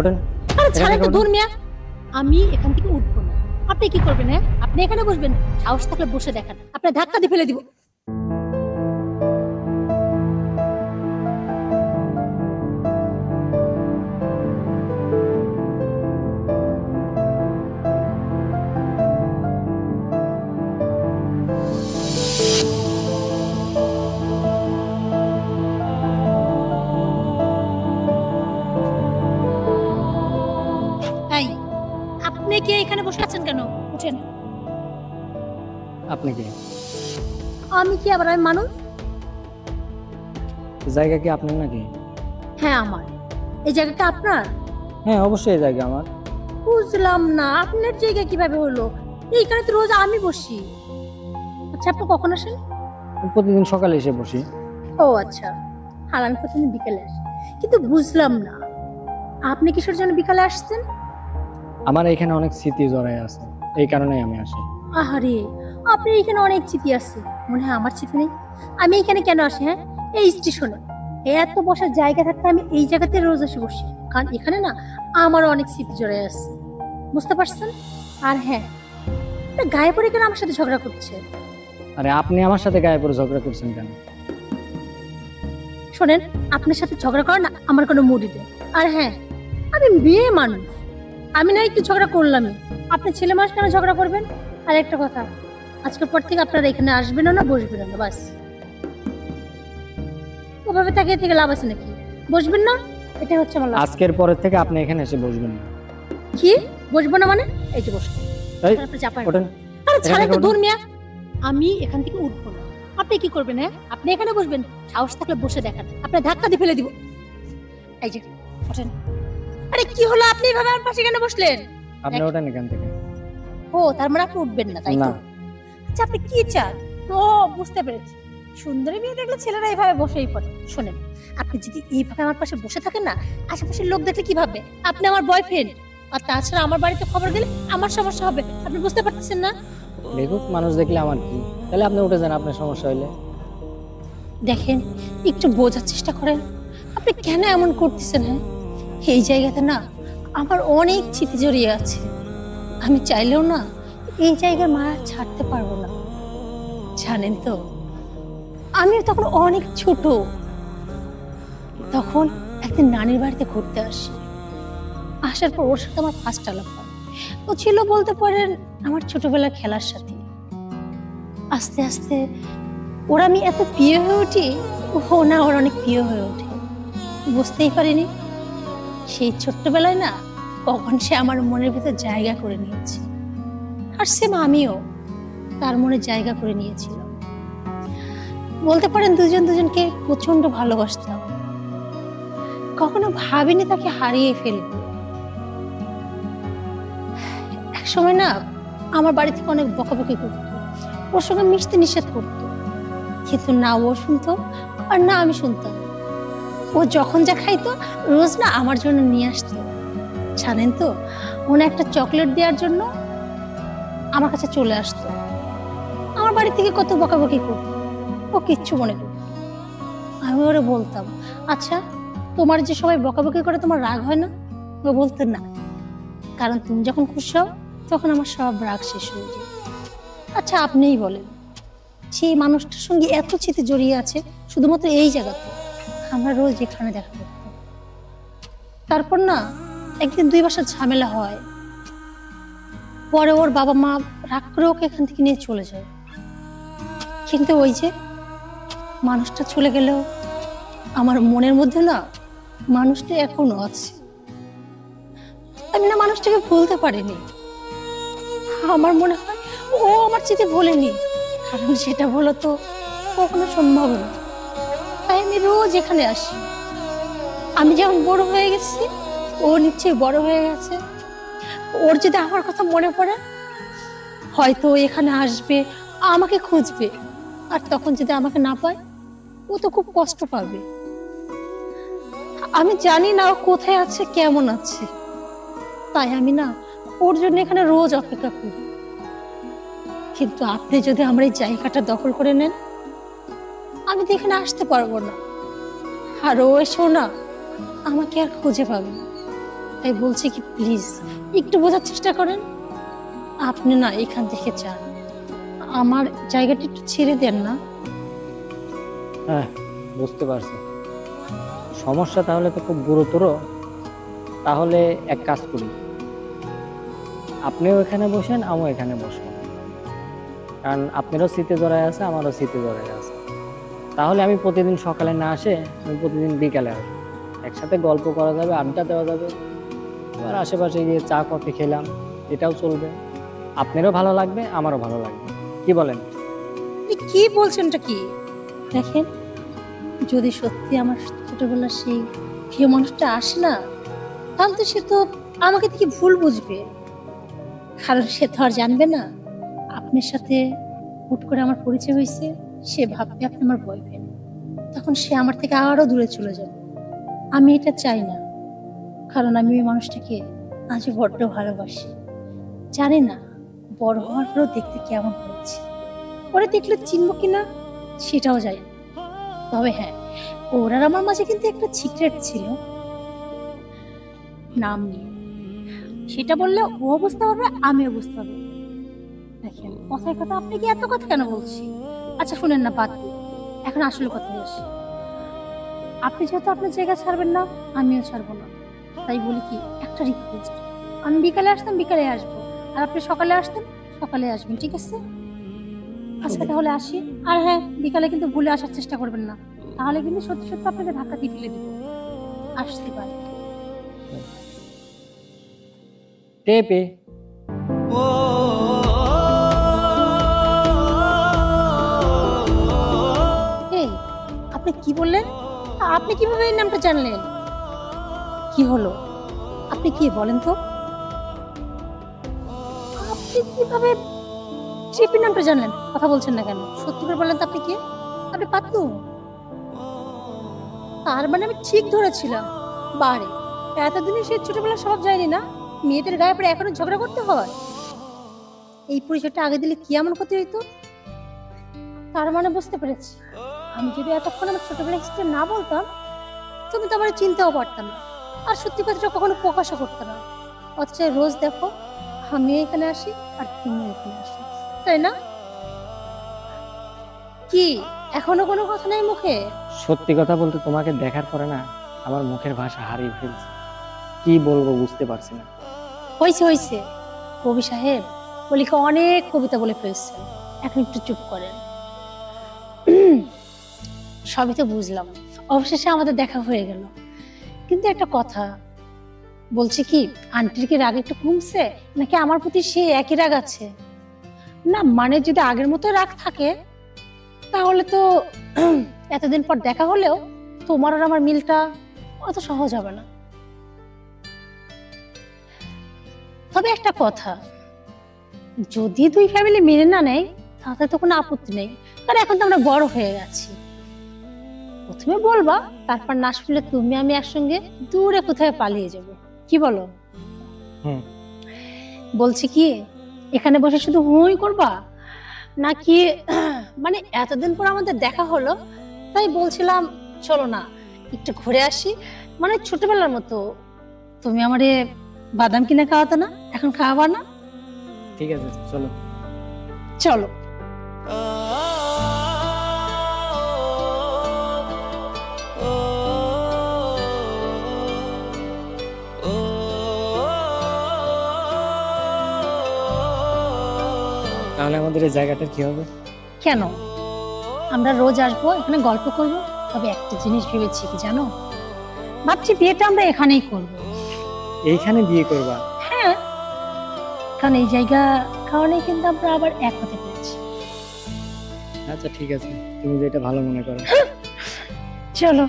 ওঠেন। আরে ছাড়েন তো দূর মিয়া, আমি এখান থেকে উঠবো না। আপনি কি করবেন? হ্যাঁ, আপনি এখানে বসবেন, সাহস থাকলে বসে দেখান, আপনার ধাক্কা দিয়ে ফেলে দিব। এই, আপনি কি এখানে বসে আছেন কেন? উঠেন। আপনি কি? আমি কি আবার? আমি মানুষ। জায়গা কি আপনার নাকি? হ্যাঁ আমার। এই জায়গাটা আপনার? হ্যাঁ অবশ্যই এই জায়গা আমার। বুঝলাম না আপনার জায়গা কিভাবে হলো? এইখানে তো রোজ আমি বসি। আচ্ছা আপনি কখন আসেন? আমি প্রতিদিন সকালে এসে বসি। ও আচ্ছা, আর আমি প্রতিদিন বিকেলে আসি। কিন্তু বুঝলাম না আপনি কিসের জন্য বিকালে আসছেন? আমার এখানে অনেক স্মৃতি জড়ায় আছে, এই কারণেই আমি আসি। আহারে, আপনি এখানে অনেক স্মৃতি আছে, মনে হয় আমার স্মৃতি নেই? আমি এখানে কেন আসি? হ্যাঁ, এই স্টেশনে এত বসার জায়গা থাকতে আমি এই জায়গাতে রোজ এসে বসি, কারণ এখানে না আমার অনেক স্মৃতি জড়ায় আছে। বুঝতে পারছেন? আর হ্যাঁ, গায়ে পড়ে কেন আমার সাথে ঝগড়া করছে? আরে আপনি আমার সাথে গায়ে পড়ে ঝগড়া করছেন কেন? শোনেন, আপনার সাথে ঝগড়া করা না আমার কোনো মুডই নেই। আর হ্যাঁ, আমি মেয়ে মানুষ, আমি না একটু ঝগড়া করলামই, আপনি ছেলে মানুষ কেন ঝগড়া করবেন? আর একটা কথা, আজকের পর থেকে আপনারা এখানে আসবেন না, বসবেন না, বাস। ওভাবে তাকিয়ে থেকে লাভ আছে নাকি? বসবেন না, এটা হচ্ছে আমার লাভ। আজকের পরের থেকে আপনি এখানে এসে বসবেন না। কি বসবো না মানে? এই যে বসুন। আপনি চাপান। ওঠেন। আরে ছাড়েন তো দূর মিয়া, আমি এখান থেকে উঠবো না। আপনি কি করবেন? হ্যাঁ, আপনি এখানে বসবেন, সাহস থাকলে বসে দেখান, আপনার ধাক্কা দিয়ে ফেলে দিব। এই যে ওঠেন। আরে কি হলো, আপনি এভাবে আমার পাশে কেন বসলেন? আপনি ওঠেন এখান থেকে। ও তার মানে আপনি উঠবেন না, তাই তো? না। আচ্ছা আপনি কি চান? ও বুঝতে পেরেছি, সুন্দরী মেয়ে দেখলে ছেলেরা এইভাবে বসেই পড়ে। শোনেন, আপনি যদি এইভাবে আমার পাশে বসে থাকেন না, আশেপাশের লোক দেখলে কি ভাববে? আপনি আমার বয়ফ্রেন্ড, আর তাছাড়া আমার বাড়িতে খবর গেলে আমার সমস্যা হবে। আপনি বুঝতে পারতেছেন না? দেখুক মানুষ দেখলে আমার কি, তাহলে আপনি উঠে যান আপনার সমস্যা হইলে। দেখেন, একটু বোঝার চেষ্টা করেন, আপনি কেন এমন করতেছেন? হ্যাঁ, এই জায়গাতে না আমার অনেক স্মৃতি জড়িয়ে আছে, আমি চাইলেও না এই জায়গার মায়া ছাড়তে পারবো না। জানেন তো, আমি তখন অনেক ছোট, তখন একদিন নানির বাড়িতে ঘুরতে আসি। আসার পর ওর সাথে আমার ফার্স্ট আলাপ হয়। ও ছিল বলতে পারেন আমার ছোটবেলার খেলার সাথে। আস্তে আস্তে ওর আমি এত প্রিয় হয়ে উঠি, ও না ওর অনেক প্রিয় হয়ে ওঠে। বুঝতেই পারিনি সেই ছোট্টবেলায় না কখন সে আমার মনের ভিতর জায়গা করে নিয়েছে, আর সেম আমিও তার মনে জায়গা করে নিয়েছিল। বলতে পারেন দুজন দুজনকে প্রচন্ড ভালোবাসতাম, কখনো ভাবিনি তাকে হারিয়ে ফেলব। এক সময় না আমার বাড়ি থেকে অনেক বকাবকি করতো, ওর সঙ্গে মিশতে নিষেধ করতো, কিন্তু না ও শুনতো আর না আমি শুনতাম। ও যখন যা খাইতো রোজ না আমার জন্য নিয়ে আসতো। জানেন তো, ওনা একটা চকলেট দেওয়ার জন্য আমার কাছে চলে আসতো। আমার বাড়ি থেকে কত বকাবকি করতো, ও কিচ্ছু মনে করতো। আমি ওরে বলতাম, আচ্ছা তোমার যে সবাই বকাবকি করে তোমার রাগ হয় না? ও বলতো না, কারণ তুমি যখন খুশি হও তখন আমার সব রাগ শেষ হয়ে যায়। আচ্ছা আপনিই বলেন, সেই মানুষটার সঙ্গে এত স্মৃতি জড়িয়ে আছে শুধুমাত্র এই জায়গাতে, আমরা রোজ এখানে দেখা করতাম। তারপর না একদিন দুই বাসার ঝামেলা হয়, পরে ওর বাবা মা রাগ করে ওকে এখান থেকে নিয়ে চলে যায়। কিন্তু ওই যে মানুষটা চলে গেলেও আমার মনের মধ্যে না মানুষটা এখনো আছে। আমি না মানুষটাকে ভুলতে পারিনি। আমার মনে হয় ও আমার চিঠি ভোলেনি, কারণ সেটা বলা তো কখনো সম্ভব না। তাই আমি রোজ এখানে আসি। আমি যেমন বড় হয়ে গেছি, ও নিশ্চয়ই বড় হয়ে গেছে। ওর যদি আমার কথা মনে পড়ে, হয়তো এখানে আসবে, আমাকে খুঁজবে, আর তখন যদি আমাকে না পায় ও তো খুব কষ্ট পাবে। আমি জানি না ও কোথায় আছে, কেমন আছে, তাই আমি না ওর জন্য এখানে রোজ অপেক্ষা করি। কিন্তু আপনি যদি আমার এই জায়গাটা দখল করে নেন, আমি তো এখানে আসতে পারবো না, আর ও এসো না আমাকে আর খুঁজে পাবে না। তাই বলছি কি প্লিজ একটু বোঝার চেষ্টা করেন। আপনি না এখান থেকে যান, আমার জায়গাটা একটু ছেড়ে দেন না। হ্যাঁ, বুঝতে পারছি সমস্যা তাহলে তো খুব গুরুতর। তাহলে এক কাজ করি, আপনিও এখানে বসেন, আমিও এখানে বসবো, কারণ আপনারও স্মৃতি জড়ায় আছে, আমারও স্মৃতি জড়ায় আছে। তাহলে আমি প্রতিদিন সকালে না আসে আমি প্রতিদিন বিকালে আসবো, একসাথে গল্প করা যাবে, আড্ডা দেওয়া যাবে, আর আশেপাশে গিয়ে চা কফি খেলাম, এটাও চলবে। আপনারও ভালো লাগবে, আমারও ভালো লাগবে, কি বলেন? কি বলছেনটা কি? দেখেন, যদি সত্যি আমার ছোটবেলার সেই প্রিয় মানুষটা আসে না, তাহলে তো সে তো আমাকে থেকে ভুল বুঝবে। কারণ সে তো আর জানবে না আপনার সাথে হুট করে আমার পরিচয় হয়েছে, সে ভাববে আপনি আমার বয়ফ্রেন্ড, তখন সে আমার থেকে আরো দূরে চলে যাবে। আমি এটা চাই না, কারণ আমি ওই মানুষটাকে আজ বড্ড ভালোবাসি। জানি না বড় হওয়ার পরেও দেখতে কেমন হয়েছে, পরে দেখলে চিনবো কিনা সেটাও জানি না। তবে হ্যাঁ, ওর আর আমার মাঝে কিন্তু একটা সিক্রেট ছিল, নাম নিয়ে। সেটা বললে ও বুঝতে পারবে, আমিও বুঝতে পারবো। দেখেন, কথায় কথা আপনি কি এত কথা কেন বলছি? আচ্ছা শুনেন না, বাদ দিন, এখন আসলে কথায় আসি। আপনি যেহেতু আপনার জায়গা ছাড়বেন না, আমিও ছাড়বো না। তাই বলি কি, একটা রিকোয়েস্ট, আমি বিকালে আসতাম বিকালে আসবো, আর আপনি সকালে আসতেন সকালে আসবেন, ঠিক আছে? আজকে তাহলে আসি। আর হ্যাঁ, বিকালে কিন্তু ভুলে আসার চেষ্টা করবেন না, তাহলে কিন্তু সত্যি সত্যি আপনাকে ধাক্কা দিয়ে ফেলে দিব। আসতে পারে। টেপে এই, আপনি কি বললেন? আপনি কিভাবে এই নামটা জানলেন? কি হলো? আপনি কি বলেন তো? আপনি কিভাবে ট্রিপি নামটা জানলেন? কথা বলছেন না কেন? সত্যি করে বলেন তো, আপনি কি? আপনি পাত্তু? তার মানে আমি ঠিক ধরেছিলাম। বারে, এতদিনে সে ছোটবেলার স্বভাব যায়নি না? মেয়েদের গায়ে পড়ে এখনো ঝগড়া করতে হয়? এই পরিচয়টা আগে দিলে কি এমন ক্ষতি হইতো? তার মানে বুঝতে পেরেছি, আমি যদি এতক্ষণ আমার ছোটবেলার হিস্ট্রি না বলতাম, তুমি তো আমার চিনতেও পারতাম না, আর সত্যি কথাটা কখনো প্রকাশও করতে না। অথচ রোজ দেখো, আমি এখানে আসি আর তুমি এখানে আসো, তাই না? কি এখনো কোনো কথা নেই মুখে? সত্যি কথা বলতে তোমাকে দেখার পরে না আমার মুখের ভাষা হারিয়ে ফেলছে, কি বলবো বুঝতে পারছি না। হয়েছে হয়েছে, কবি সাহেব বলিকে অনেক কবিতা বলে ফেলছেন, এখন একটু চুপ করেন। সবই তো বুঝলাম, অবশেষে আমাদের দেখা হয়ে গেল। কিন্তু একটা কথা বলছি কি, আন্টির কি রাগ একটু কমছে, নাকি আমার প্রতি সে একই রাগ আছে? না মানে যদি আগের মতো রাগ থাকে, তাহলে তো এতদিন পর দেখা হলেও তোমার আর আমার মিলটা অত সহজ হবে না। তবে একটা কথা, যদি দুই ফ্যামিলি মেনে না নেয়, তাতে তো কোনো আপত্তি নেই, কারণ এখন তো আমরা বড় হয়ে গেছি। প্রথমে বলবা, তারপর না শুনলে তুমি আমি একসঙ্গে দূরে কোথায় পালিয়ে যাব, কি বলো? হুম। বলছি কি, এখানে বসে শুধু হুই করবা, নাকি মানে এতদিন পর আমাদের দেখা হলো, তাই বলছিলাম চলো না একটু ঘুরে আসি, মানে ছোটবেলার মতো। তুমি আমারে বাদাম কিনে খাওয়াতে না, এখন খাওয়াবা না? ঠিক আছে, চলো। চলো। তাহলে আমাদের এই জায়গাটার কি হবে? কেন, আমরা রোজ আসবো, এখানে গল্প করব। তবে একটা জিনিস ভেবেছি কি জানো, ভাবছি বিয়েটা আমরা এখানেই করব। এইখানে বিয়ে করবা? হ্যাঁ, কারণ এই জায়গা কারণে কিন্তু আমরা আবার এক হতে পেরেছি। আচ্ছা ঠিক আছে, তুমি যেটা ভালো মনে করো। চলো।